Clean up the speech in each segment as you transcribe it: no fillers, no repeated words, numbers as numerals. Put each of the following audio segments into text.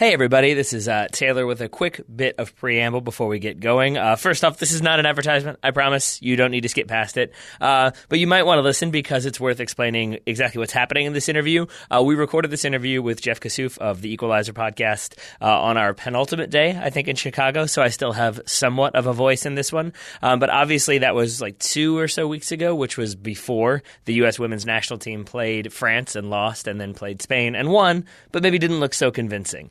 Hey, everybody. This is Taylor with a quick bit of preamble before we get going. First off, this is not an advertisement. I promise you don't need to skip past it. But you might want to listen because it's worth explaining exactly what's happening in this interview. We recorded this interview with Jeff Kassouf of the Equalizer podcast on our penultimate day, I think, in Chicago. So I still have somewhat of a voice in this one. But obviously that was like 2 or so weeks ago, which was before the U.S. women's national team played France and lost, and then played Spain and won, but maybe didn't look so convincing.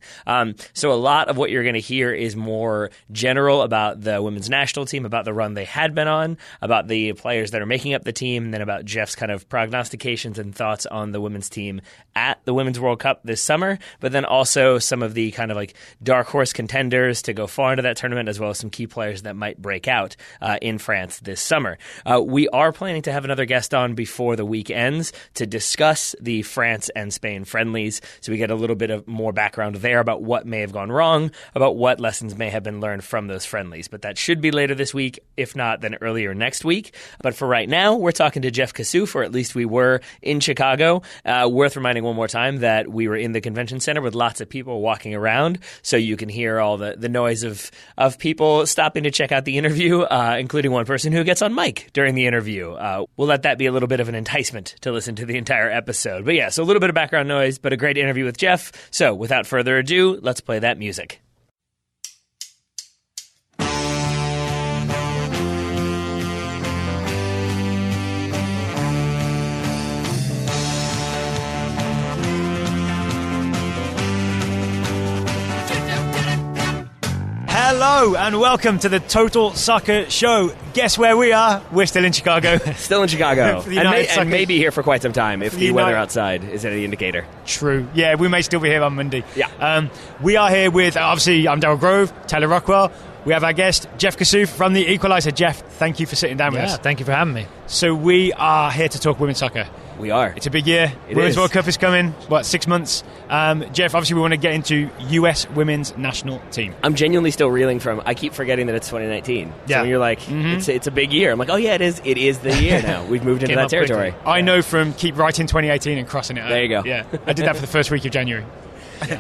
So a lot of what you're going to hear is more general about the women's national team, about the run they had been on, about the players that are making up the team, and then about Jeff's kind of prognostications and thoughts on the women's team at the Women's World Cup this summer, but then also some of the kind of like dark horse contenders to go far into that tournament, as well as some key players that might break out in France this summer. We are planning to have another guest on before the week ends to discuss the France and Spain friendlies, so we get a little bit of more background there about what may have gone wrong, about what lessons may have been learned from those friendlies. But that should be later this week, if not, then earlier next week. But for right now, we're talking to Jeff Kassouf, or at least we were in Chicago. Worth reminding one more time that we were in the convention center with lots of people walking around, so you can hear all the noise of people stopping to check out the interview, including one person who gets on mic during the interview. We'll let that be a little bit of an enticement to listen to the entire episode. But yeah, so a little bit of background noise, but a great interview with Jeff. So without further ado, let's play that music. Hello and welcome to the Total Soccer Show. Guess where we are? We're still in Chicago. Still in Chicago. and maybe here for quite some time if the weather outside is any indicator. True. Yeah, we may still be here on Monday. Yeah. We are here with, obviously, I'm Daryl Grove, Taylor Rockwell. We have our guest, Jeff Kassouf from the Equalizer. Jeff, thank you for sitting down with us. Yeah, thank you for having me. So we are here to talk women's soccer. We are. It's a big year. Women's World Cup is coming. 6 months? Jeff, obviously we want to get into US women's national team. I'm genuinely still reeling from, I keep forgetting that it's 2019. Yeah. So when you're like, it's a big year. I'm like, oh yeah, it is. It is the year now. We've moved into that territory. I know from keep writing 2018 and crossing it out. There you go. Yeah, I did that for the first week of January.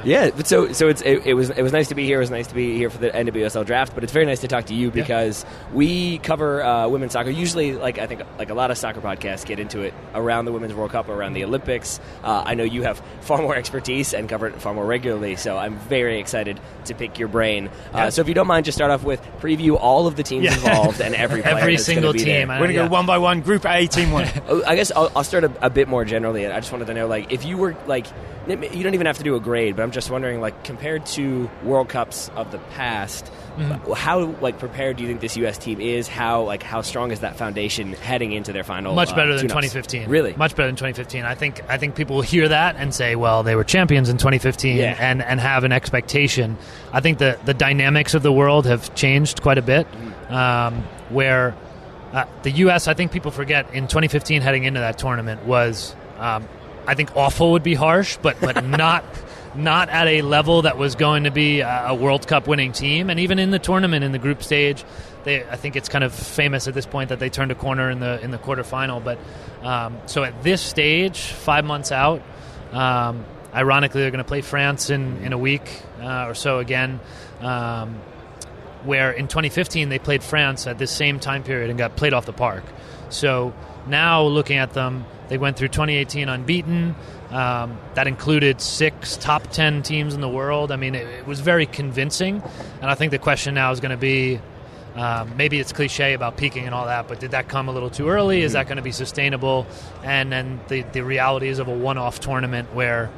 Yeah, but so it was nice to be here. It was nice to be here for the NWSL draft, but it's very nice to talk to you because we cover women's soccer. Usually, I think a lot of soccer podcasts get into it around the Women's World Cup, around the Olympics. I know you have far more expertise and cover it far more regularly, so I'm very excited to pick your brain. So if you don't mind, just start off with preview all of the teams involved and every player every that's single be team. There. We're going to go one by one. Group A, Team 1. I guess I'll start a bit more generally. I just wanted to know, if you were you don't even have to do a grade, but I'm just wondering, compared to World Cups of the past, how prepared do you think this U.S. team is? How strong is that foundation heading into their final? Much better than tune-ups? 2015. Really, much better than 2015. I think people will hear that and say, well, they were champions in 2015, and have an expectation. I think the dynamics of the world have changed quite a bit. Where the U.S., I think people forget, in 2015 heading into that tournament was. I think awful would be harsh, but not at a level that was going to be a World Cup winning team. And even in the tournament, in the group stage, I think it's kind of famous at this point that they turned a corner in the quarterfinal. But so at this stage, 5 months out, ironically, they're going to play France in a week or so again. Where in 2015 they played France at this same time period and got played off the park. So now looking at them, they went through 2018 unbeaten. That included 6 top 10 teams in the world. I mean, it was very convincing. And I think the question now is going to be, maybe it's cliche about peaking and all that, but did that come a little too early? Is that going to be sustainable? And then the realities of a one-off tournament where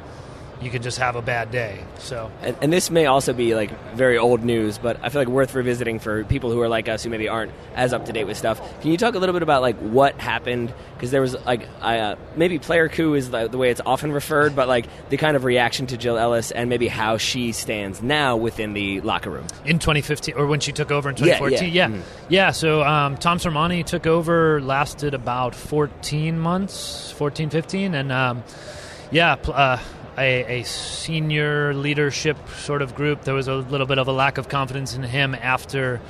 you can just have a bad day. So, and this may also be very old news, but I feel worth revisiting for people who are like us who maybe aren't as up to date with stuff. Can you talk a little bit about what happened? Because there was maybe player coup is the way it's often referred, but the kind of reaction to Jill Ellis and maybe how she stands now within the locker room in 2015 or when she took over in 2014. Yeah. So Tom Sermani took over, lasted about 14 months, 15, and a senior leadership sort of group. There was a little bit of a lack of confidence in him after,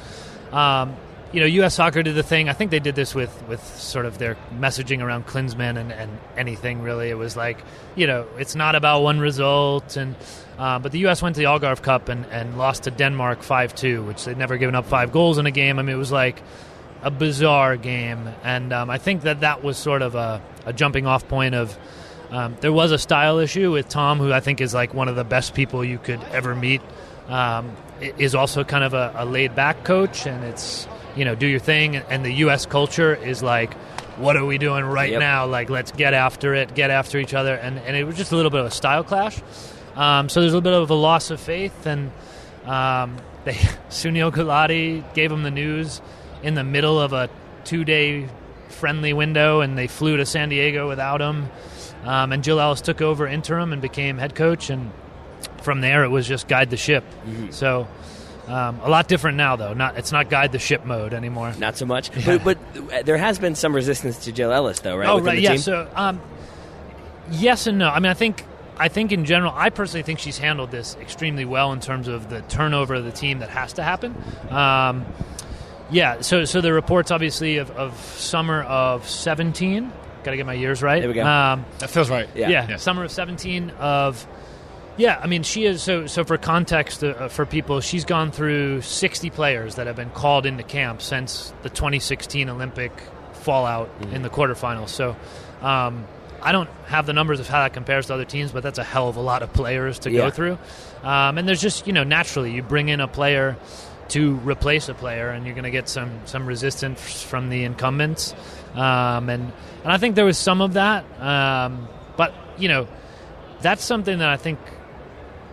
U.S. Soccer did the thing. I think they did this with sort of their messaging around Klinsmann and anything really. It was it's not about one result. And But the U.S. went to the Algarve Cup and lost to Denmark 5-2, which they'd never given up 5 goals in a game. I mean, it was like a bizarre game. And I think that was sort of a jumping-off point of there was a style issue with Tom, who I think is like one of the best people you could ever meet. Is also kind of a laid-back coach, and it's, do your thing. And the U.S. culture is like, what are we doing right now? Like, let's get after it, get after each other. And it was just a little bit of a style clash. So there's a little bit of a loss of faith. And Sunil Gulati gave him the news in the middle of a 2-day friendly window, and they flew to San Diego without him. And Jill Ellis took over interim and became head coach, and from there it was just guide the ship. So a lot different now, though. It's not guide the ship mode anymore. Not so much. Yeah. But there has been some resistance to Jill Ellis, though, right? Oh, right, yeah. Team? So yes and no. I mean, I think in general, I personally think she's handled this extremely well in terms of the turnover of the team that has to happen. So the reports, obviously, of summer of 17. Got to get my years right. There we go. That feels right. Yeah. Summer of 17 of... Yeah, I mean, she is... So for context for people, she's gone through 60 players that have been called into camp since the 2016 Olympic fallout in the quarterfinals. So I don't have the numbers of how that compares to other teams, but that's a hell of a lot of players to go through. And there's just, naturally, you bring in a player to replace a player, and you're going to get some resistance from the incumbents. And I think there was some of that. But, that's something that I think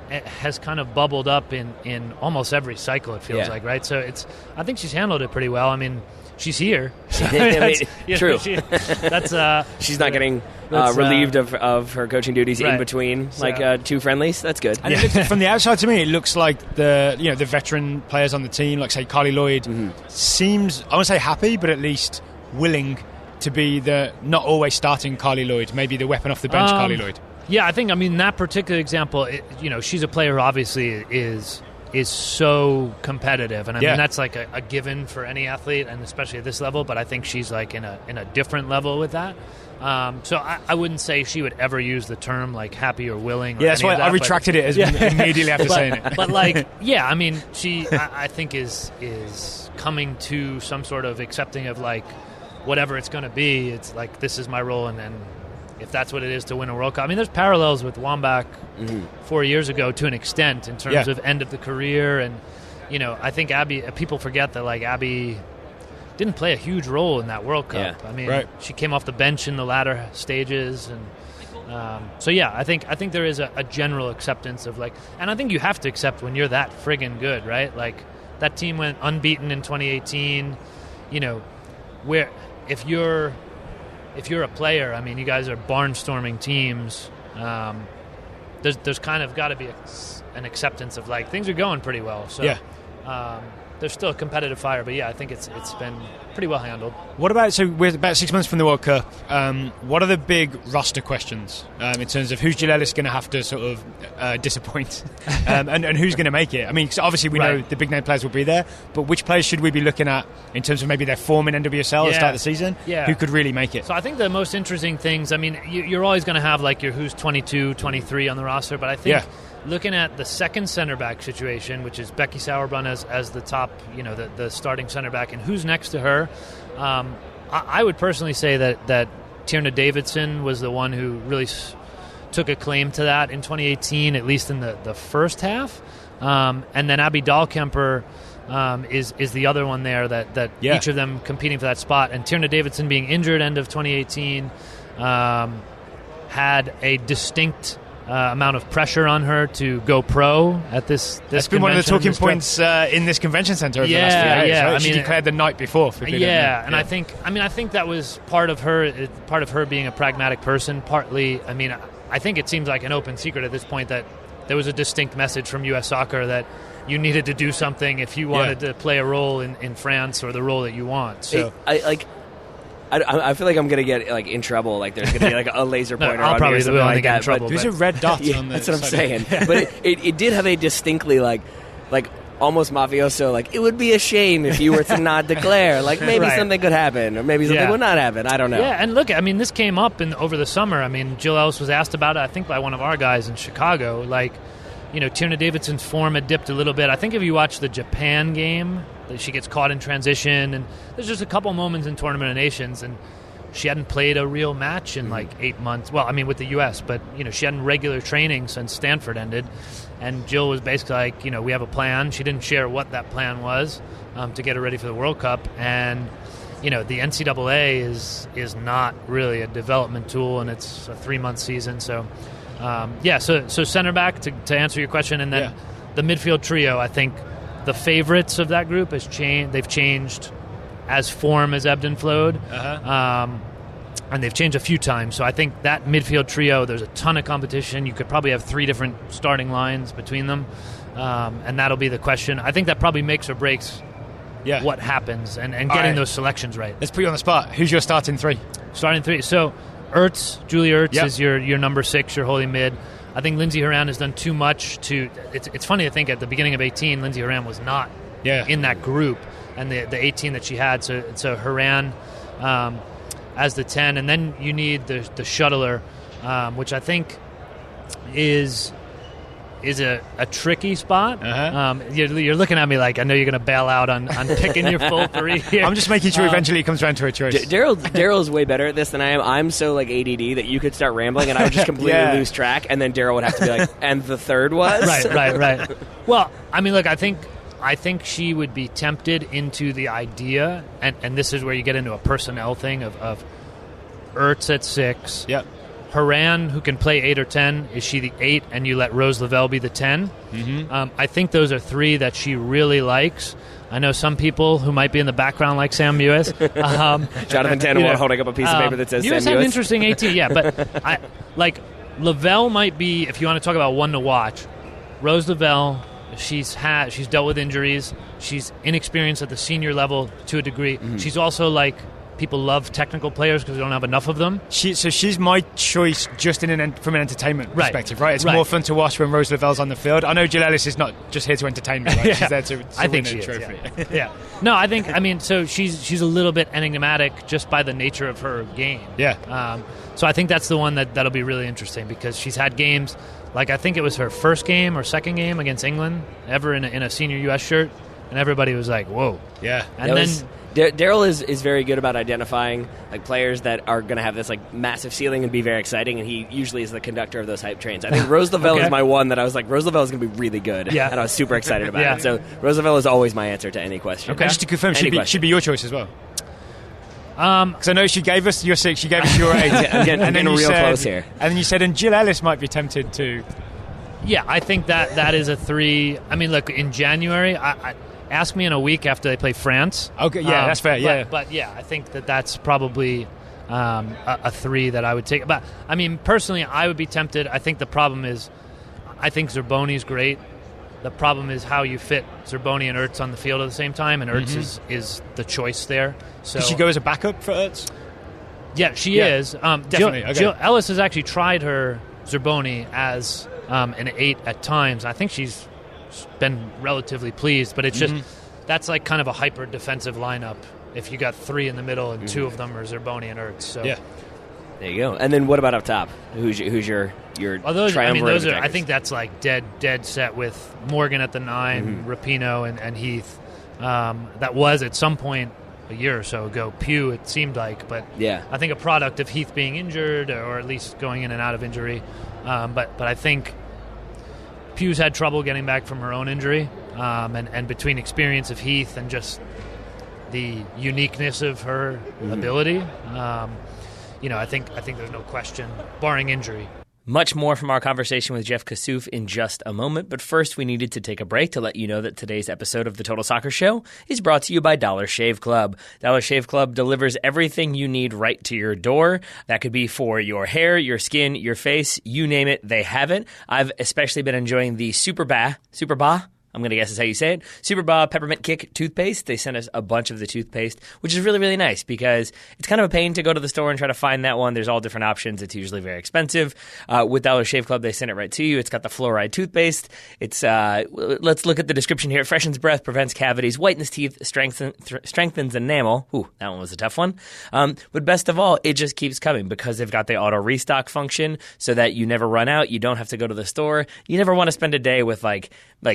has kind of bubbled up in almost every cycle, it feels like, right? So I think she's handled it pretty well. I mean, she's here. So true. That's she's not getting relieved of her coaching duties in between, two friendlies. That's good. And from the outside, to me, it looks like the veteran players on the team, like say Carli Lloyd, seems, I won't say happy, but at least willing to be the not always starting Carli Lloyd, maybe the weapon off the bench Carli Lloyd. Yeah, I think, that particular example, she's a player who obviously is so competitive, and I mean that's like a given for any athlete, and especially at this level. But I think she's like in a different level with that. So I wouldn't say she would ever use the term like happy or willing. Or that's why I retracted it immediately after saying it. But I mean, she I think is coming to some sort of accepting of like whatever it's going to be. It's like, this is my role, and then if that's what it is to win a World Cup. I mean, there's parallels with Wambach 4 years ago to an extent in terms of end of the career. And, I think Abby, people forget that, like, Abby didn't play a huge role in that World Cup. Yeah. I mean, she came off the bench in the latter stages. And I think there is a general acceptance of, like, and I think you have to accept when you're that friggin' good, right? Like, that team went unbeaten in 2018, where if you're a player, I mean, you guys are barnstorming teams. There's kind of got to be an acceptance of, like, things are going pretty well. So there's still a competitive fire, but I think it's been pretty well handled. What about, so we're about 6 months from the World Cup, what are the big roster questions in terms of who's Jill Ellis going to have to sort of disappoint and who's going to make it? I mean, obviously we know the big name players will be there, but which players should we be looking at in terms of maybe their form in NWSL at the start of the season? Who could really make it? So I think the most interesting things, I mean, you're always going to have like your who's 22, 23 on the roster, but I think looking at the second center back situation, which is Becky Sauerbrunn as the top, the starting center back, and who's next to her, I would personally say that Tierna Davidson was the one who really took a claim to that in 2018, at least in the first half. And then Abby Dahlkemper is the other one there that each of them competing for that spot. And Tierna Davidson being injured end of 2018 had a distinct amount of pressure on her to go pro at this That's been one of the talking points in this convention center over the last few days. Right? I mean, she declared the night before. And I think that was part of her being a pragmatic person. Partly, I mean, I think it seems like an open secret at this point that there was a distinct message from U.S. Soccer that you needed to do something if you wanted to play a role in France or the role that you want. So I feel like I'm gonna get like in trouble. Like there's gonna be like a laser pointer on me or something like that. There's a red dot on the. That's what I'm saying. But it did have a distinctly like almost mafioso. Like, it would be a shame if you were to not declare. Like maybe something could happen, or maybe something would not happen. I don't know. Yeah, and look, I mean, this came up over the summer. I mean, Jill Ellis was asked about it, I think, by one of our guys in Chicago. Like, Tierna Davidson's form had dipped a little bit. I think if you watch the Japan game, that she gets caught in transition, and there's just a couple moments in Tournament of Nations, and she hadn't played a real match in like 8 months. Well, I mean, with the U.S., but, she hadn't regular training since Stanford ended. And Jill was basically like, we have a plan. She didn't share what that plan was to get her ready for the World Cup. And, the NCAA is not really a development tool, and it's a 3-month season. So, so center back, to answer your question. And then the midfield trio, I think the favorites of that group has changed. They've changed as form has ebbed and flowed. And they've changed a few times. So I think that midfield trio, there's a ton of competition. You could probably have 3 different starting lines between them. And that'll be the question. I think that probably makes or breaks what happens and getting those selections right. Let's put you on the spot. Who's your starting 3? Starting 3. So Julie Ertz is your number 6, your holding mid. I think Lindsey Horan has done too much to... It's funny to think at the beginning of 18, Lindsey Horan was not in that group. And the 18 that she had. So Horan as the 10. And then you need the shuttler, which I think is a tricky spot. You're looking at me like I know you're going to bail out on picking your full 3 here. I'm just making sure eventually it comes around to a choice. Daryl's way better at this than I am. I'm so like ADD that you could start rambling and I would just completely lose track, and then Daryl would have to be like, and the third was? Right. Well, I mean, look, I think she would be tempted into the idea, and this is where you get into a personnel thing of Ertz at 6. Yep. Horan, who can play 8 or 10, is she the 8, and you let Rose Lavelle be the 10? Mm-hmm. I think those are 3 that she really likes. I know some people who might be in the background like Sam Mewis. Jonathan Tannenwald holding up a piece of paper that says Sam Mewis. Mewis had an interesting 18, but Lavelle might be, if you want to talk about one to watch, Rose Lavelle, she's dealt with injuries. She's inexperienced at the senior level to a degree. Mm-hmm. She's also like... People love technical players because we don't have enough of them. So she's my choice just from an entertainment perspective, right? It's more fun to watch when Rose Lavelle's on the field. I know Jill Ellis is not just here to entertain me, right? She's there to win a trophy. No, I mean, so she's a little bit enigmatic just by the nature of her game. Yeah. So I think that's the one that'll be really interesting because she's had games, like I think it was her first game or second game against England ever in a senior U.S. shirt, and everybody was like, whoa. Yeah. And then... Daryl is very good about identifying like players that are going to have this like massive ceiling and be very exciting, and he usually is the conductor of those hype trains. I think Rose Lavelle is my one that I was like, Rose Lavelle is going to be really good, and I was super excited about it. So Rose Lavelle is always my answer to any question. Okay. Just to confirm, she'd be your choice as well. Because I know she gave us your 6, she gave us your 8. I'm getting real close here. And then you said, and Jill Ellis might be tempted to... Yeah, I think that is a 3. I mean, look, in January... Ask me in a week after they play France. Okay, that's fair. Yeah, but I think that's probably a 3 that I would take. But I mean, personally, I would be tempted. I think the problem is, I think Zerboni's great. The problem is how you fit Zerboni and Ertz on the field at the same time, and Ertz is the choice there. So does she go as a backup for Ertz? Yeah, she is. Definitely. Jill Ellis has actually tried her Zerboni as an 8 at times. I think she's been relatively pleased, but it's just that's like kind of a hyper defensive lineup if you got 3 in the middle and 2 of them are Zerboni and Ertz. So there you go. And then what about up top? Who's your those are, I think that's like dead set with Morgan at the 9, Rapinoe and Heath. That was at some point a year or so ago Pugh, it seemed like, but I think a product of Heath being injured or at least going in and out of injury. But I think Pugh's had trouble getting back from her own injury, and between experience of Heath and just the uniqueness of her ability, I think there's no question, barring injury. Much more from our conversation with Jeff Kassouf in just a moment, but first we needed to take a break to let you know that today's episode of The Total Soccer Show is brought to you by Dollar Shave Club. Dollar Shave Club delivers everything you need right to your door. That could be for your hair, your skin, your face, you name it, they have it. I've especially been enjoying the Super Ba I'm going to guess is how you say it. Super Bob Peppermint Kick toothpaste. They sent us a bunch of the toothpaste, which is really, really nice because it's kind of a pain to go to the store and try to find that one. There's all different options. It's usually very expensive. With Dollar Shave Club, they send it right to you. It's got the fluoride toothpaste. It's let's look at the description here. It freshens breath, prevents cavities, whitens teeth, strengthens enamel. Ooh, that one was a tough one. But best of all, it just keeps coming because they've got the auto restock function so that you never run out. You don't have to go to the store. You never want to spend a day with like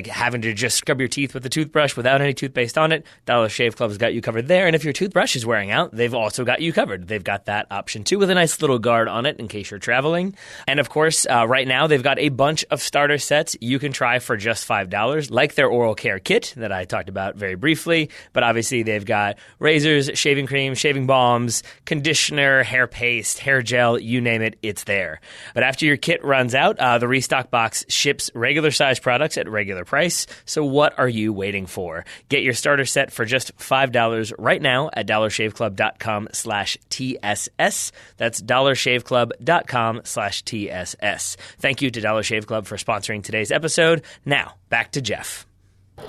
having to just scrub your teeth with a toothbrush without any toothpaste on it. Dollar Shave Club's got you covered there. And if your toothbrush is wearing out, they've also got you covered. They've got that option too with a nice little guard on it in case you're traveling. And of course, right now they've got a bunch of starter sets you can try for just $5, like their oral care kit that I talked about very briefly. But obviously they've got razors, shaving cream, shaving balms, conditioner, hair paste, hair gel, you name it, it's there. But after your kit runs out, the restock box ships regular size products at regular price. So what are you waiting for? Get your starter set for just $5 right now at dollarshaveclub.com/TSS. That's dollarshaveclub.com/TSS. Thank you to Dollar Shave Club for sponsoring today's episode. Now, back to Jeff.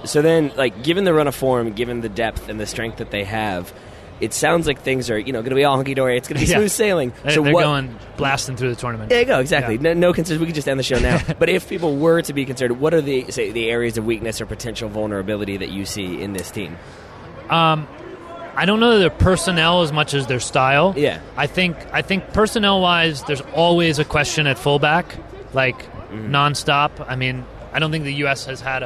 So then, given the run of form, given the depth and the strength that they have, it sounds like things are, going to be all hunky-dory. It's going to be smooth sailing. They're going blasting through the tournament. There you go, exactly. Yeah. No concerns. We could just end the show now. But if people were to be concerned, what are the areas of weakness or potential vulnerability that you see in this team? I don't know their personnel as much as their style. Yeah. I think personnel-wise, there's always a question at fullback, nonstop. I mean, I don't think the U.S. has had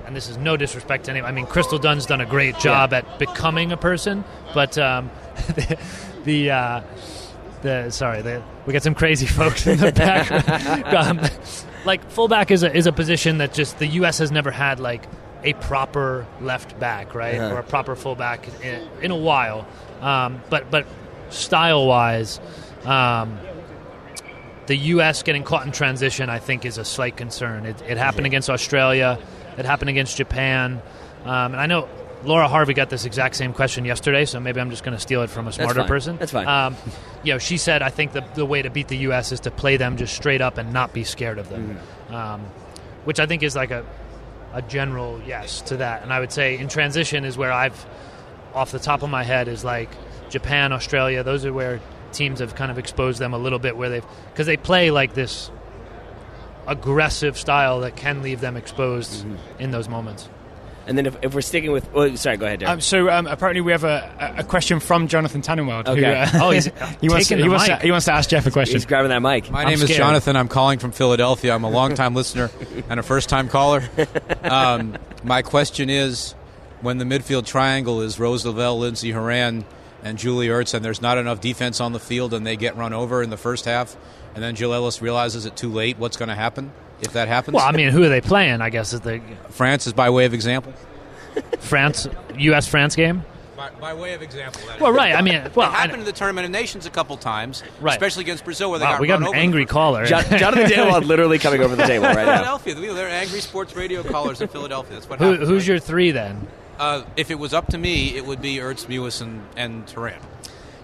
and this is no disrespect to anyone. I mean, Crystal Dunn's done a great job at becoming a person, but we got some crazy folks in the back. Fullback is a position that just the U.S. has never had a proper left back, right, or a proper fullback in a while. But style wise, the U.S. getting caught in transition, I think, is a slight concern. It happened against Australia. It happened against Japan. And I know Laura Harvey got this exact same question yesterday, so maybe I'm just going to steal it from a smarter person. That's fine. She said, I think the way to beat the U.S. is to play them just straight up and not be scared of them, which I think is a general yes to that. And I would say in transition is where I've, off the top of my head, is Japan, Australia. Those are where teams have kind of exposed them a little bit, because they play this aggressive style that can leave them exposed in those moments. And then if we're sticking with... sorry, go ahead, Darren. Apparently we have a question from Jonathan Tannenwald. Okay. He wants to ask Jeff a question. He's grabbing that mic. My name is Jonathan. I'm calling from Philadelphia. I'm a long-time listener and a first-time caller. My question is, when the midfield triangle is Rose Lavelle, Lindsay Horan, and Julie Ertz, and there's not enough defense on the field and they get run over in the first half, and then Jill Ellis realizes it too late, what's going to happen if that happens? Well, I mean, who are they playing, I guess? France is by way of example. U.S.-France game? By way of example. Well, right. I mean, it happened in the Tournament of Nations a couple times, right, especially against Brazil, where they got we run got over. An angry caller. Jonathan Tannenwald literally coming over the table right now. Philadelphia. They're angry sports radio callers in Philadelphia. That's what happened. Who's your three then? If it was up to me, it would be Ertz, Mewis, and Turan.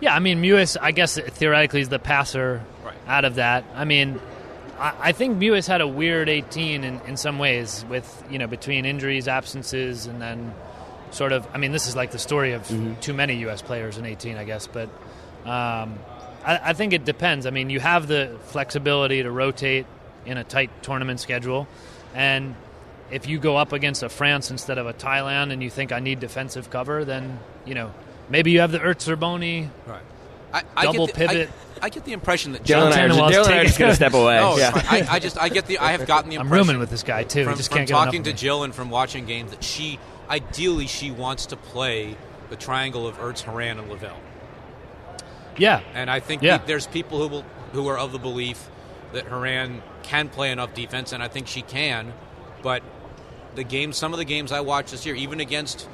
Yeah, I mean, Mewis, I guess, theoretically is the passer out of that. I mean, I think Mewis had a weird 18 in some ways with, between injuries, absences, and then sort of, I mean, this is the story of too many U.S. players in 18, I guess. But I think it depends. I mean, you have the flexibility to rotate in a tight tournament schedule. And if you go up against a France instead of a Thailand and you think I need defensive cover, then, maybe you have the Ertz-Zerboni double pivot. I get the impression that Dylan and I are just going to step away. No, yeah. I have gotten the impression. I'm rooming with this guy too. From, just from can't talking get to Jill and from watching games that she wants to play the triangle of Ertz, Horan, and Lavelle. Yeah, and I think that there's people who are of the belief that Horan can play enough defense, and I think she can. But some of the games I watched this year, even against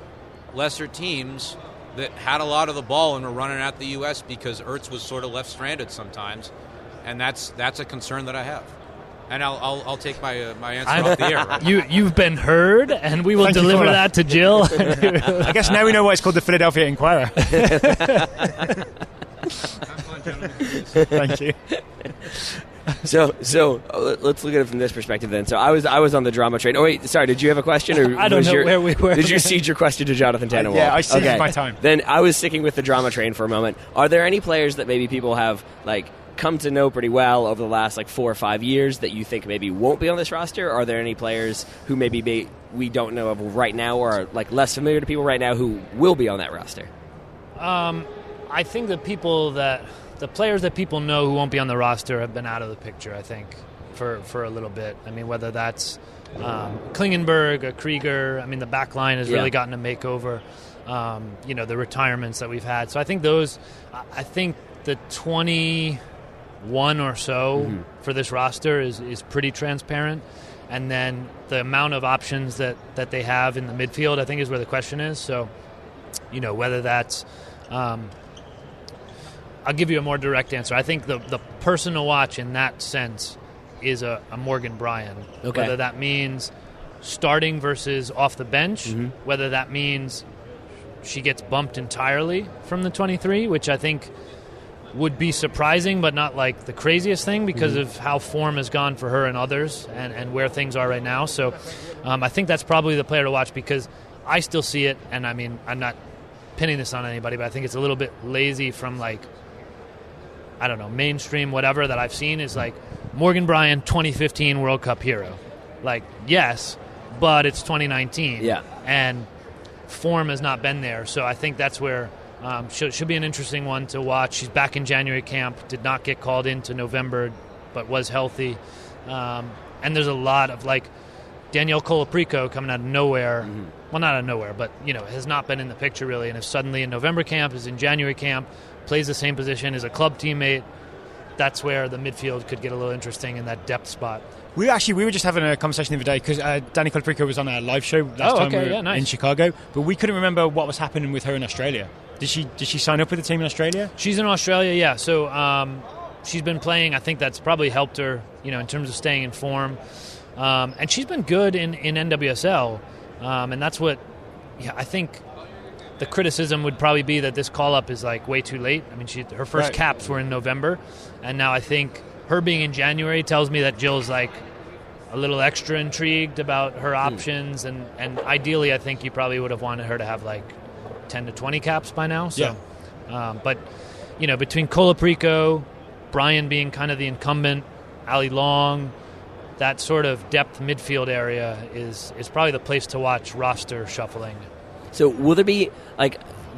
lesser teams that had a lot of the ball and were running at the U.S. because Ertz was sort of left stranded sometimes, and that's a concern that I have. And I'll take my answer off the air. Right? You've been heard, and we will deliver that to Jill. I guess now we know why it's called the Philadelphia Inquirer. Thank you. So let's look at it from this perspective then. So I was on the drama train. Oh wait, sorry. Did you have a question, or I don't know where we were? Did you cede your question to Jonathan Tannenwald? Yeah, I ceded my time. Then I was sticking with the drama train for a moment. Are there any players that maybe people have come to know pretty well over the last 4 or 5 years that you think maybe won't be on this roster? Are there any players who maybe we don't know of right now, or are less familiar to people right now, who will be on that roster? I think the players that people know who won't be on the roster have been out of the picture, I think, for a little bit. I mean, whether that's Klingenberg, Krieger. I mean, the back line has really gotten a makeover. The retirements that we've had. So I think the 21 or so for this roster is pretty transparent. And then the amount of options that they have in the midfield, I think, is where the question is. So, whether that's... I'll give you a more direct answer. I think the person to watch in that sense is a Morgan Bryan. Okay. Whether that means starting versus off the bench, whether that means she gets bumped entirely from the 23, which I think would be surprising, but not the craziest thing because of how form has gone for her and others and where things are right now. So I think that's probably the player to watch, because I still see it, and I mean, I'm not pinning this on anybody, but I think it's a little bit lazy from I don't know, mainstream whatever that I've seen is Morgan Bryan 2015 World Cup hero. Yes, but it's 2019. Yeah. And form has not been there. So I think that's where should be an interesting one to watch. She's back in January camp, did not get called into November, but was healthy. And there's a lot of Danielle Colaprico coming out of nowhere. Well, not out of nowhere, but has not been in the picture really, and is suddenly in November camp, is in January camp, plays the same position, is a club teammate. That's where the midfield could get a little interesting in that depth spot. We were just having a conversation the other day because Dani Colaprico was on our live show last time we were in Chicago, but we couldn't remember what was happening with her in Australia. Did she sign up with the team in Australia? She's in Australia, yeah. So she's been playing. I think that's probably helped her, in terms of staying in form. And she's been good in NWSL, and that's what I think. The criticism would probably be that this call-up is way too late. I mean, her first caps were in November, and now I think her being in January tells me that Jill's a little extra intrigued about her options, and ideally I think you probably would have wanted her to have 10 to 20 caps by now. So, but between Colaprico, Bryan being kind of the incumbent, Ali Long, that sort of depth midfield area is probably the place to watch roster shuffling. So will there be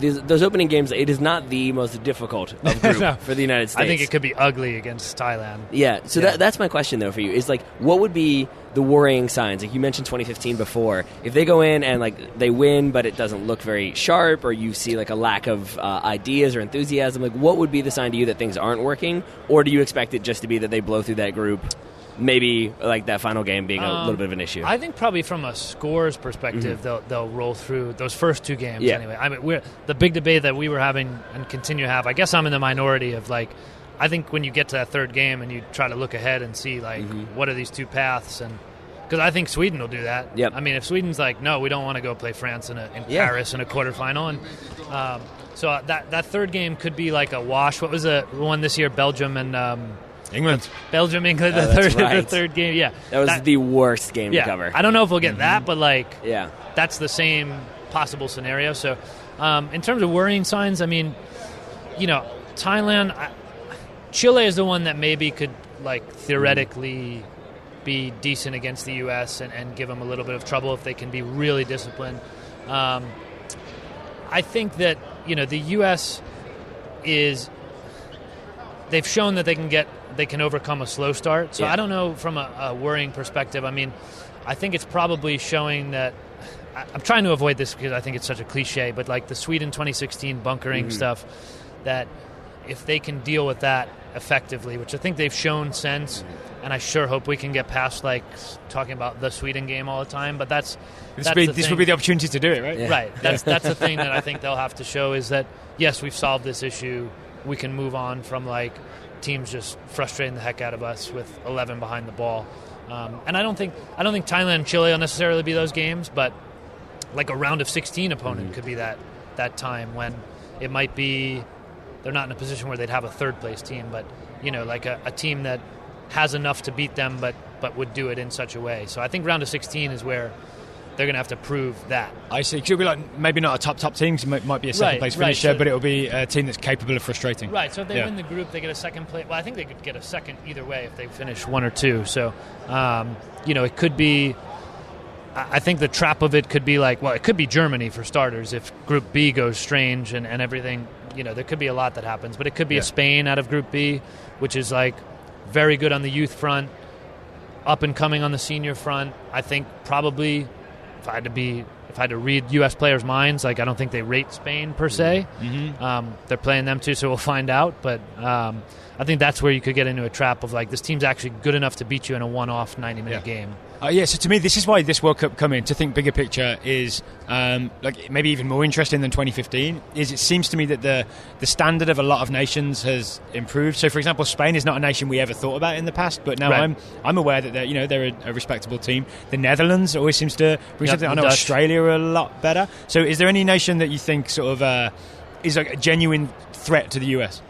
those opening games? It is not the most difficult of group No. for the United States. I think it could be ugly against Thailand. Yeah. So that's my question though for you is what would be the worrying signs? You mentioned 2015 before. If they go in and they win, but it doesn't look very sharp, or you see a lack of ideas or enthusiasm, what would be the sign to you that things aren't working, or do you expect it just to be that they blow through that group? Maybe that final game being a little bit of an issue. I think probably from a scores perspective, they'll roll through those first two games anyway. I mean, the big debate that we were having and continue to have. I guess I'm in the minority of I think when you get to that third game and you try to look ahead and see what are these two paths, and because I think Sweden will do that. Yep. I mean, if Sweden's no, we don't want to go play France in Paris in a quarterfinal, and so that third game could be a wash. What was the one this year? Belgium and. England. Belgium, England, the third game. Yeah. That was the worst game to cover. I don't know if we'll get that, but that's the same possible scenario. So in terms of worrying signs, I mean, Thailand, Chile is the one that maybe could theoretically be decent against the U.S. and give them a little bit of trouble if they can be really disciplined. I think that, the U.S. they've shown that they can overcome a slow start. So I don't know from a worrying perspective. I mean, I think it's probably showing that I'm trying to avoid this because I think it's such a cliche, but the Sweden 2016 bunkering stuff, that if they can deal with that effectively, which I think they've shown since, and I sure hope we can get past talking about the Sweden game all the time, but this would be the opportunity to do it, right? Yeah. Right. That's the thing that I think they'll have to show is that, yes, we've solved this issue. We can move on from teams just frustrating the heck out of us with 11 behind the ball. And I don't think Thailand and Chile will necessarily be those games, but a round of 16 opponent could be that time when it might be they're not in a position where they'd have a third place team, but a team that has enough to beat them, but would do it in such a way. So I think round of 16 is where they're going to have to prove that. I see. Because it'll be like maybe not a top team, because it might be a second-place finisher, so, but it'll be a team that's capable of frustrating. Right, so if they win the group, they get a second place. Well, I think they could get a second either way if they finish 1 or 2. So, it could be... I think the trap of it could be like, well, it could be Germany for starters if Group B goes strange and everything. There could be a lot that happens. But it could be a Spain out of Group B, which is like very good on the youth front, up and coming on the senior front. I think probably... If I had to read U.S. players' minds, like I don't think they rate Spain per se. Mm-hmm. They're playing them too, so we'll find out. But I think that's where you could get into a trap of like this team's actually good enough to beat you in a one-off 90-minute game. So to me, this is why this World Cup coming, to think bigger picture, is like maybe even more interesting than 2015. Is it seems to me that the standard of a lot of nations has improved. So, for example, Spain is not a nation we ever thought about in the past, but now I'm aware that they're a respectable team. The Netherlands always seems to bring something. I know Dutch. Australia are a lot better. So, is there any nation that you think sort of is like a genuine threat to the US?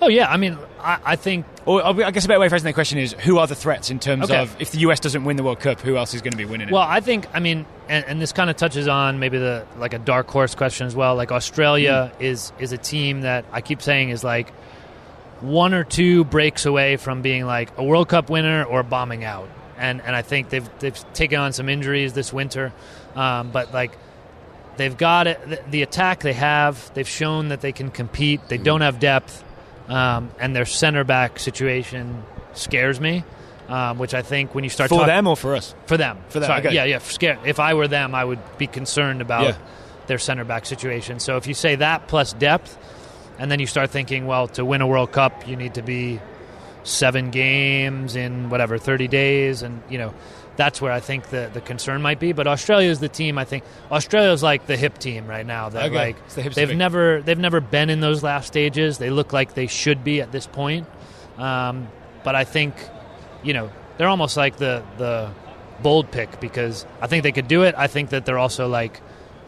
Oh yeah, I mean, I think... Or I guess a better way of phrasing that question is, who are the threats in terms of, if the US doesn't win the World Cup, who else is going to be winning it? Well, I think, and this kind of touches on maybe a dark horse question as well. Like Australia is a team that I keep saying is like 1 or 2 breaks away from being like a World Cup winner or bombing out. And I think they've taken on some injuries this winter, but like they've got it, the attack they have. They've shown that they can compete. They don't have depth. And their center back situation scares me, which I think when you start for them or for us? For them. Okay. Yeah. If I were them, I would be concerned about their center back situation. So if you say that plus depth, and then you start thinking, well, to win a World Cup, you need to be 7 games in 30 days, and that's where I think the concern might be. But Australia is the team. I think Australia's like the hip team right now. That they've never been in those last stages. They look like they should be at this point. But I think they're almost like the bold pick, because I think they could do it. I think that they're also like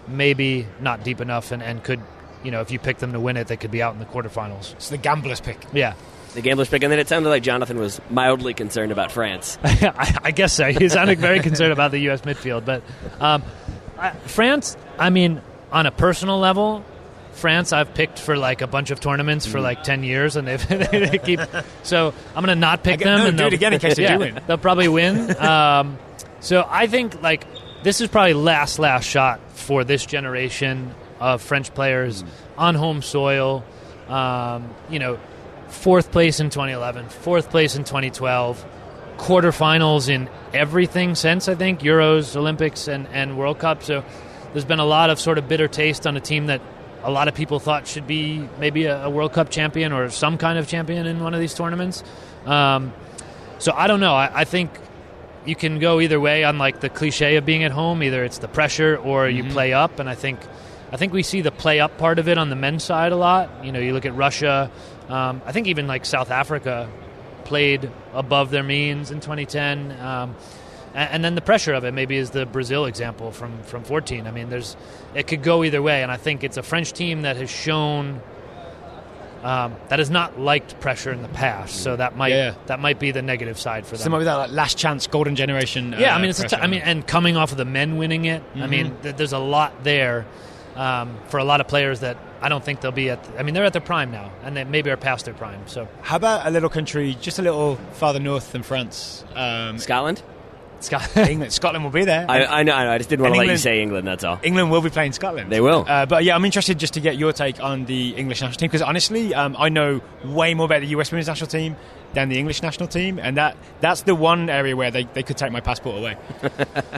maybe not deep enough and could if you pick them to win it, they could be out in the quarterfinals. It's the gambler's pick. Yeah. The gambler's pick, and then it sounded like Jonathan was mildly concerned about France. I guess so. He sounded very concerned about the U.S. midfield. But France, on a personal level, France I've picked for like a bunch of tournaments for like 10 years, and they keep... So I'm going to not pick them. No, do it again in case they do win. They'll probably win. So I think like this is probably last shot for this generation of French players on home soil. 4th place in 2011, 4th place in 2012, quarterfinals in everything since, I think, Euros, Olympics, and World Cup. So there's been a lot of sort of bitter taste on a team that a lot of people thought should be maybe a World Cup champion or some kind of champion in one of these tournaments. So I don't know. I think you can go either way on like the cliche of being at home. Either it's the pressure or you play up, and I think we see the play up part of it on the men's side a lot. You look at Russia. I think even like South Africa played above their means in 2010. And then the pressure of it maybe is the Brazil example from 14. It could go either way, and I think it's a French team that has shown that has not liked pressure in the past. So that might be the negative side for them. So maybe that like last chance golden generation. And coming off of the men winning it, there's a lot there for a lot of players that I don't think they'll be at. They're at their prime now, and they maybe are past their prime. So, how about a little country just a little farther north than France? Scotland. England. Scotland will be there. I know. I just didn't want to let you say England. That's all. England will be playing Scotland. They will. But yeah, I'm interested just to get your take on the English national team, because honestly, I know way more about the US women's national team than the English national team, and that's the one area where they could take my passport away.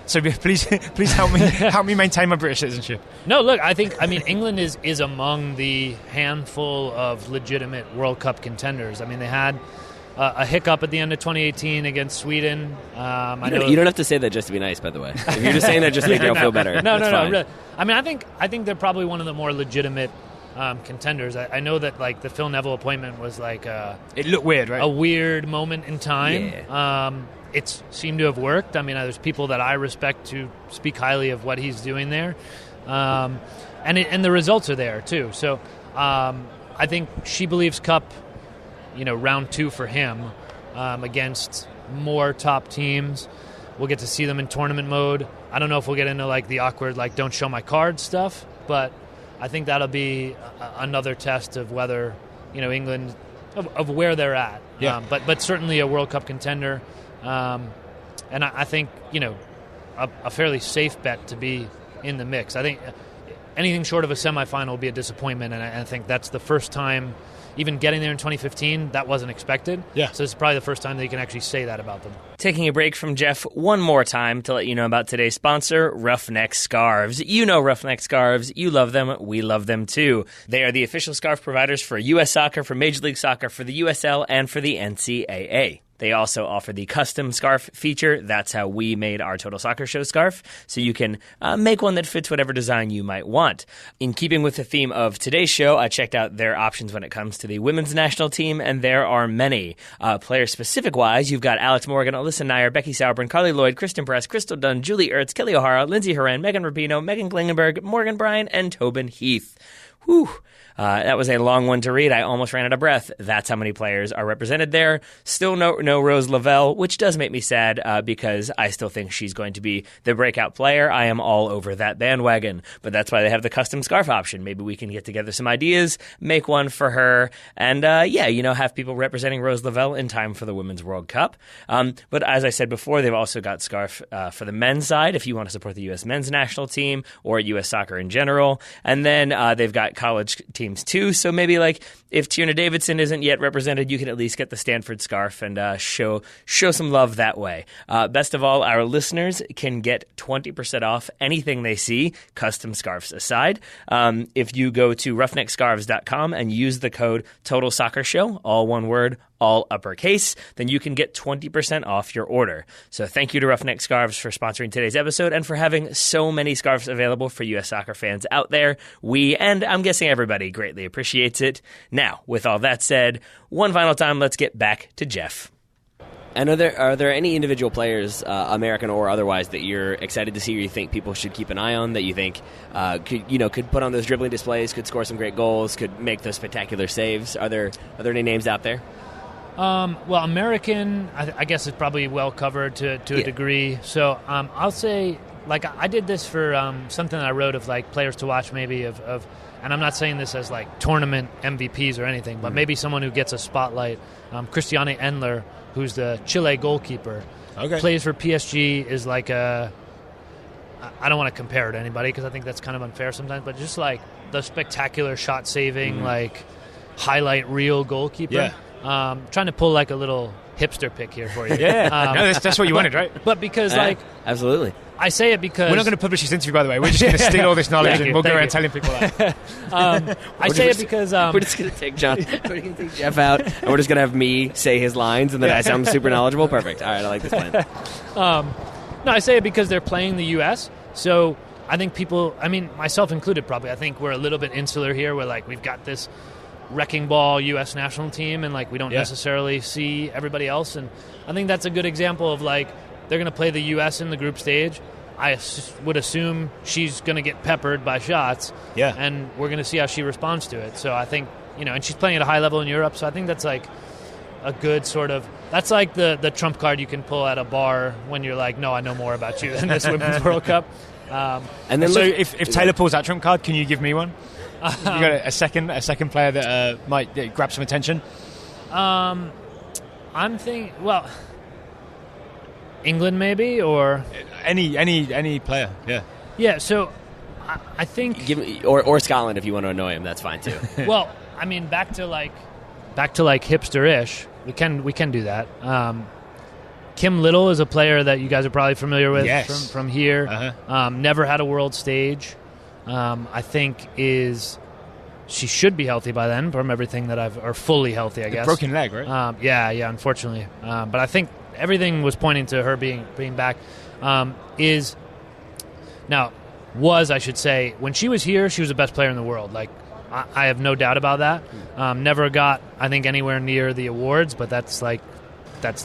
So please help me maintain my British citizenship. No, look, I think England is among the handful of legitimate World Cup contenders. They had a hiccup at the end of 2018 against Sweden. You don't have to say that just to be nice, by the way. If you're just saying that just to make you feel better. No, really. I think they're probably one of the more legitimate contenders. I know that like the Phil Neville appointment was like it looked weird, right? A weird moment in time. Yeah. It's seemed to have worked. There's people that I respect to speak highly of what he's doing there, and the results are there too. So I think She Believes Cup, round 2 for him against more top teams. We'll get to see them in tournament mode. I don't know if we'll get into like the awkward like don't show my card stuff, but I think that'll be another test of whether England of where they're at. Yeah. But certainly a World Cup contender, and I think a fairly safe bet to be in the mix. I think anything short of a semifinal will be a disappointment, and I think that's the first time, even getting there in 2015, that wasn't expected. Yeah. So it's probably the first time that you can actually say that about them. Taking a break from Jeff one more time to let you know about today's sponsor, Roughneck Scarves. You know Roughneck Scarves. You love them. We love them too. They are the official scarf providers for U.S. Soccer, for Major League Soccer, for the USL, and for the NCAA. They also offer the custom scarf feature. That's how we made our Total Soccer Show scarf. So you can make one that fits whatever design you might want. In keeping with the theme of today's show, I checked out their options when it comes to the women's national team, and there are many. Player-specific-wise, you've got Alex Morgan, Alyssa Nair, Becky Sauerbrunn, Carli Lloyd, Kristen Press, Crystal Dunn, Julie Ertz, Kelly O'Hara, Lindsay Horan, Megan Rapinoe, Megan Klingenberg, Morgan Bryan, and Tobin Heath. Whew. That was a long one to read. I almost ran out of breath. That's how many players are represented there. Still no Rose Lavelle, which does make me sad because I still think she's going to be the breakout player. I am all over that bandwagon. But that's why they have the custom scarf option. Maybe we can get together some ideas, make one for her, and have people representing Rose Lavelle in time for the Women's World Cup. But as I said before, they've also got scarf for the men's side if you want to support the U.S. men's national team or U.S. soccer in general. And then they've got college teams too, so maybe like if Tierna Davidson isn't yet represented, you can at least get the Stanford scarf and show some love that way. Best of all, our listeners can get 20% off anything they see, custom scarves aside. If you go to roughneckscarves.com and use the code Total Soccer Show, all one word, all uppercase, then you can get 20% off your order. So thank you to Roughneck Scarves for sponsoring today's episode and for having so many scarves available for U.S. soccer fans out there. We, and I'm guessing everybody, greatly appreciates it. Now, with all that said, one final time, let's get back to Jeff. And are there any individual players, American or otherwise, that you're excited to see or you think people should keep an eye on, that you think could put on those dribbling displays, could score some great goals, could make those spectacular saves? Are there any names out there? Well, American, I guess, is probably well covered to a degree. So I'll say, like, I did this for something that I wrote of, like, players to watch maybe of and I'm not saying this as, like, tournament MVPs or anything, but maybe someone who gets a spotlight. Kristiana Endler, who's the Chile goalkeeper, plays for PSG, is like I don't want to compare her to anybody because I think that's kind of unfair sometimes, but just, like, the spectacular shot-saving, like, highlight reel goalkeeper. Yeah. Trying to pull like a little hipster pick here for you. Yeah, no, that's what you wanted, right? But because absolutely, I say it because we're not going to publish this interview, by the way. We're just going to steal all this knowledge and we'll go around telling people that. I say it because we're just going to take Jeff out, and we're just going to have me say his lines, and then I sound super knowledgeable. Perfect. All right, I like this plan. No, I say it because they're playing the U.S. So I think people, I mean, myself included, probably. I think we're a little bit insular here, where like we've got this wrecking ball U.S. national team, and like we don't necessarily see everybody else. And I think that's a good example of like they're going to play the U.S. in the group stage. I would assume she's going to get peppered by shots, and we're going to see how she responds to it. So I think, and she's playing at a high level in Europe, so I think that's like a good sort of, that's like the trump card you can pull at a bar when you're like, no, I know more about you than this Women's World Cup. And then so if Taylor pulls that trump card, can you give me one? You got a second player that might grab some attention? I'm thinking, well, England maybe, or any player, yeah. So I think or Scotland if you want to annoy him, that's fine too. Well, I mean, back to like hipster-ish. We can do that. Kym Little is a player that you guys are probably familiar with from here. Uh-huh. Never had a world stage. I think she should be healthy by then from everything that or fully healthy, I guess. Broken leg, right? Yeah, unfortunately. But I think everything was pointing to her being back. I should say, when she was here, she was the best player in the world. Like, I have no doubt about that. Never got, I think, anywhere near the awards, but that's the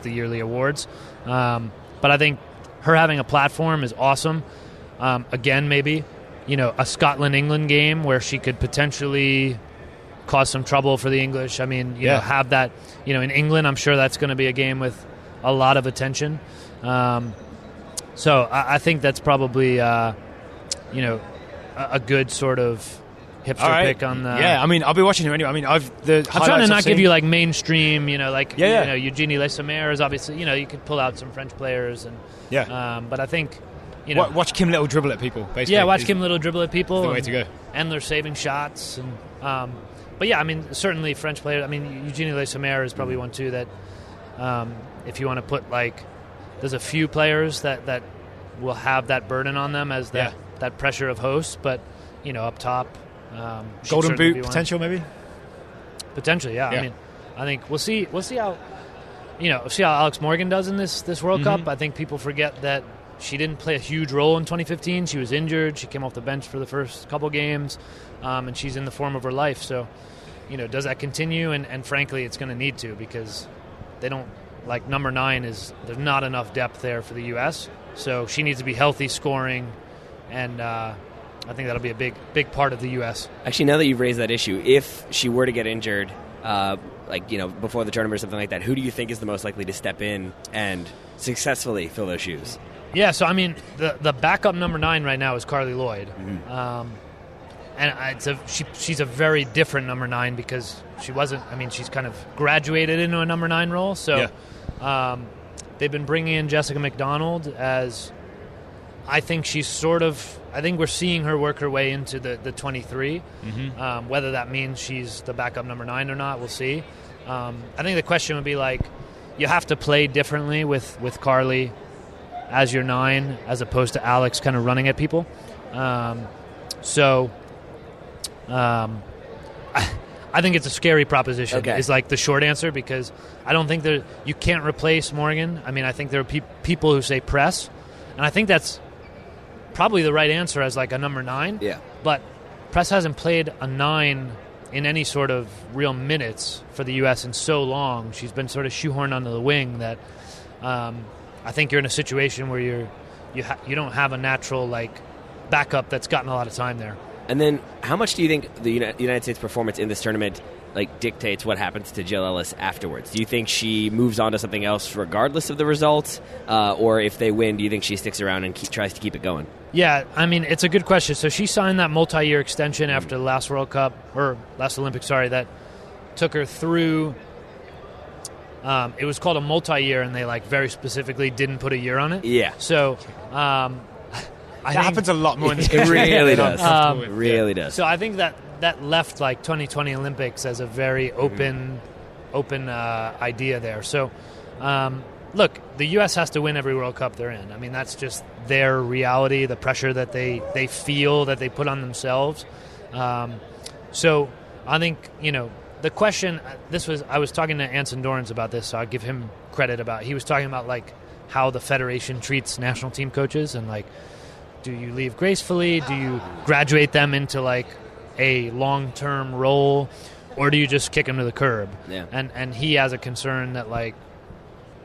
yearly awards. But I think her having a platform is awesome. Again, maybe, a Scotland-England game where she could potentially, cause some trouble for the English. I mean, you know, have that, you know, in England, I'm sure that's going to be a game with a lot of attention. So I think that's probably, you know, a good sort of hipster pick on the... Yeah, I mean, I'll be watching him anyway. I mean, I'm trying to not give you, like, mainstream, you know, like, you know, Eugenie Le Sommer is obviously, you know, you could pull out some French players. And but I think, you know... Watch Kym Little dribble at people, basically. Yeah, watch Kym Little dribble at people. That's the way to go. Endler saving shots. And but, yeah, I mean, certainly French players. I mean, Eugenie Le Sommer is probably one, too, that if you want to put, like... There's a few players that will have that burden on them as that pressure of hosts, but, you know, up top... Golden boot potential, maybe. Potentially, yeah. I mean, I think we'll see how, you know, see how Alex Morgan does in this World Cup. I think people forget that she didn't play a huge role in 2015. She was injured. She came off the bench for the first couple games, and she's in the form of her life. So, you know, does that continue? And frankly, it's going to need to, because they don't, like, number 9 there's not enough depth there for the U.S. So she needs to be healthy, scoring, and. I think that'll be a big part of the U.S. Actually, now that you've raised that issue, if she were to get injured, like, you know, before the tournament or something like that, who do you think is the most likely to step in and successfully fill those shoes? Yeah, so I mean, the backup number 9 right now is Carli Lloyd, and she's a very different number 9 because she wasn't. I mean, she's kind of graduated into a number 9 role. So they've been bringing in Jessica McDonald as. I think she's sort of... I think we're seeing her work her way into the 23. Whether that means she's the backup number 9 or not, we'll see. I think the question would be, like, you have to play differently with Carli as your 9 as opposed to Alex kind of running at people. I think it's a scary proposition. Okay. Is like the short answer, because I don't think you can't replace Morgan. I mean, I think there are people who say press, and I think that's probably the right answer as like a number 9. Yeah. But Press hasn't played a 9 in any sort of real minutes for the U.S. in so long. She's been sort of shoehorned onto the wing that I think you're in a situation where you don't have a natural, like, backup that's gotten a lot of time there. And then how much do you think the United States performance in this tournament, like, dictates what happens to Jill Ellis afterwards? Do you think she moves on to something else regardless of the results? Or if they win, do you think she sticks around and tries to keep it going? Yeah, I mean, it's a good question. So she signed that multi-year extension after the last World Cup, or last Olympics, that took her through... it was called a multi-year, and they, like, very specifically didn't put a year on it. Yeah. So... that happens a lot more in this It really does. It really does. So I think that left, like, 2020 Olympics as a very open idea there. So, look, the U.S. has to win every World Cup they're in. I mean, that's just their reality, the pressure that they feel, that they put on themselves. So I think, you know, the question, I was talking to Anson Dorrance about this, so I'll give him credit about, he was talking about, like, how the Federation treats national team coaches, and, like, do you leave gracefully? Do you graduate them into, like, a long-term role, or do you just kick them to the curb? Yeah. And he has a concern that, like,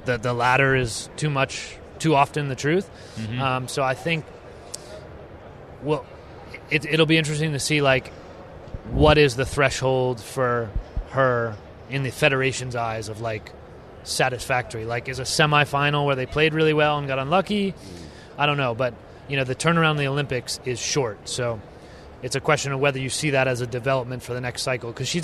the latter is too often the truth. So I think, well, it'll be interesting to see, like, what is the threshold for her in the Federation's eyes of, like, satisfactory? Like, is a semifinal where they played really well and got unlucky? I don't know, but, you know, the turnaround in the Olympics is short, so it's a question of whether you see that as a development for the next cycle. Because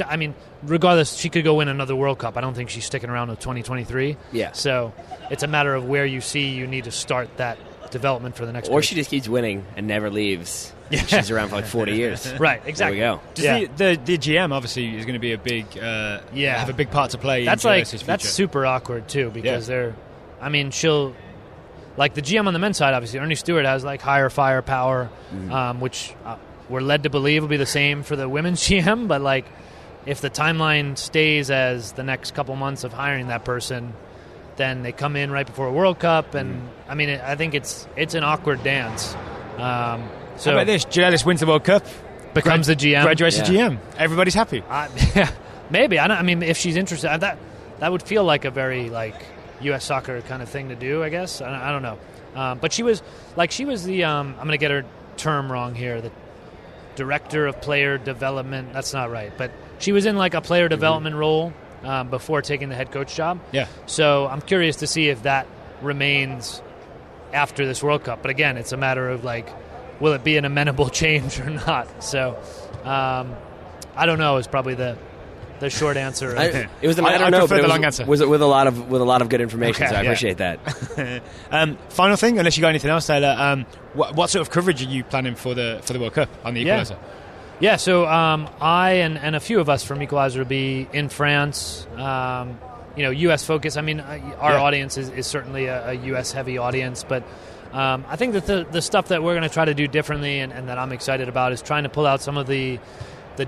regardless, she could go win another World Cup. I don't think she's sticking around with 2023. Yeah. So it's a matter of where you see you need to start that development for the next. Or she just keeps winning and never leaves. Yeah. She's around for like 40 years. Right, exactly. There we go. Just the GM obviously is going to be a big, have a big part to play. That's in like future. That's super awkward too, because she'll. Like the GM on the men's side, obviously, Ernie Stewart has, like, higher firepower, which we're led to believe will be the same for the women's GM. But, like, if the timeline stays as the next couple months of hiring that person, then they come in right before a World Cup. And, I mean, I think it's an awkward dance. So how about this? Jill Ellis wins the World Cup. Becomes the GM. Graduates the GM. Everybody's happy. Maybe. I mean, if she's interested, that would feel like a very, like, U.S. soccer kind of thing to do, I guess. I don't know. But she was the, I'm going to get her term wrong here, the director of player development. That's not right. But she was in like a player development role before taking the head coach job. Yeah. So I'm curious to see if that remains after this World Cup. But again, it's a matter of like, will it be an amenable change or not? So I don't know is probably the short answer. It was the matter. No, but the long answer. Was it with a lot of good information? Okay, so I appreciate that. Final thing, unless you got anything else, Taylor. What sort of coverage are you planning for the World Cup on the Equalizer? Yeah. So I and a few of us from Equalizer will be in France. U.S. focus. I mean, our audience is certainly a U.S. heavy audience, but I think that the stuff that we're going to try to do differently and that I'm excited about is trying to pull out some of the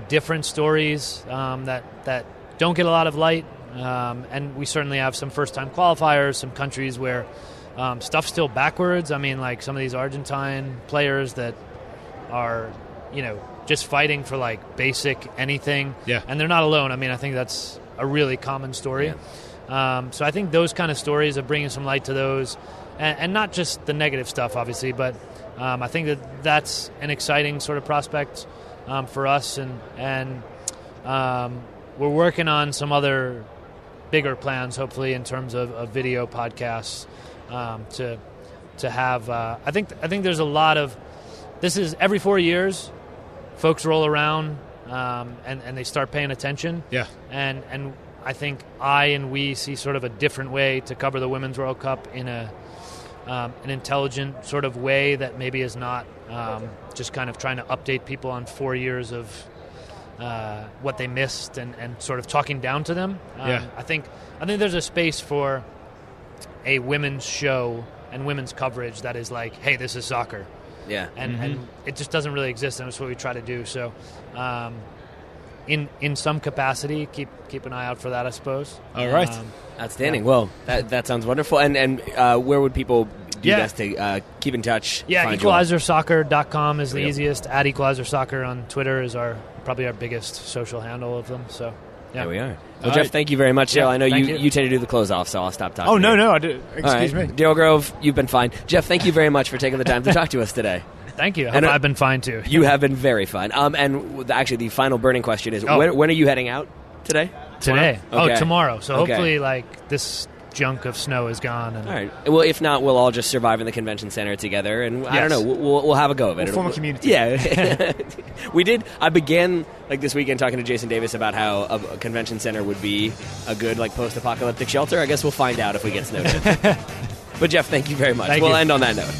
different stories that don't get a lot of light, and we certainly have some first-time qualifiers, some countries where stuff's still backwards. I mean, like some of these Argentine players that are, just fighting for like basic anything, and they're not alone. I mean, I think that's a really common story. Yeah. So I think those kind of stories are bringing some light to those, and not just the negative stuff, obviously, but I think that's an exciting sort of prospect for us, and we're working on some other bigger plans, hopefully, in terms of video podcasts to have. I think there's a lot of. This is every 4 years, folks roll around and they start paying attention. Yeah, and I think we see sort of a different way to cover the Women's World Cup in an intelligent sort of way that maybe is not just kind of trying to update people on 4 years of what they missed and sort of talking down to them. I think there's a space for a women's show and women's coverage that is like, hey, this is soccer. Yeah. And it just doesn't really exist, and that's what we try to do. So in some capacity, keep an eye out for that, I suppose. All right. Outstanding. Yeah. Well, that sounds wonderful. And where would people do best to keep in touch? Yeah, equalizersoccer.com is the easiest. At Equalizer Soccer on Twitter is probably our biggest social handle of them. So yeah. There we are. Well, Jeff, thank you very much. Yeah, I know you tend to do the close off, so I'll stop talking. Oh, no, I do. Excuse me. Dale Grove, you've been fine. Jeff, thank you very much for taking the time to talk to us today. Thank you. I've been fine, too. You have been very fine. And actually, the final burning question is, when are you heading out today? Today. Okay. Tomorrow. So hopefully, this junk of snow is gone. And all right. Well, if not, we'll all just survive in the convention center together, and I don't know. We'll have a go of it. We'll form a community. Yeah, we did. I began this weekend talking to Jason Davis about how a convention center would be a good post-apocalyptic shelter. I guess we'll find out if we get snowed in. But Jeff, thank you very much. We'll end on that note.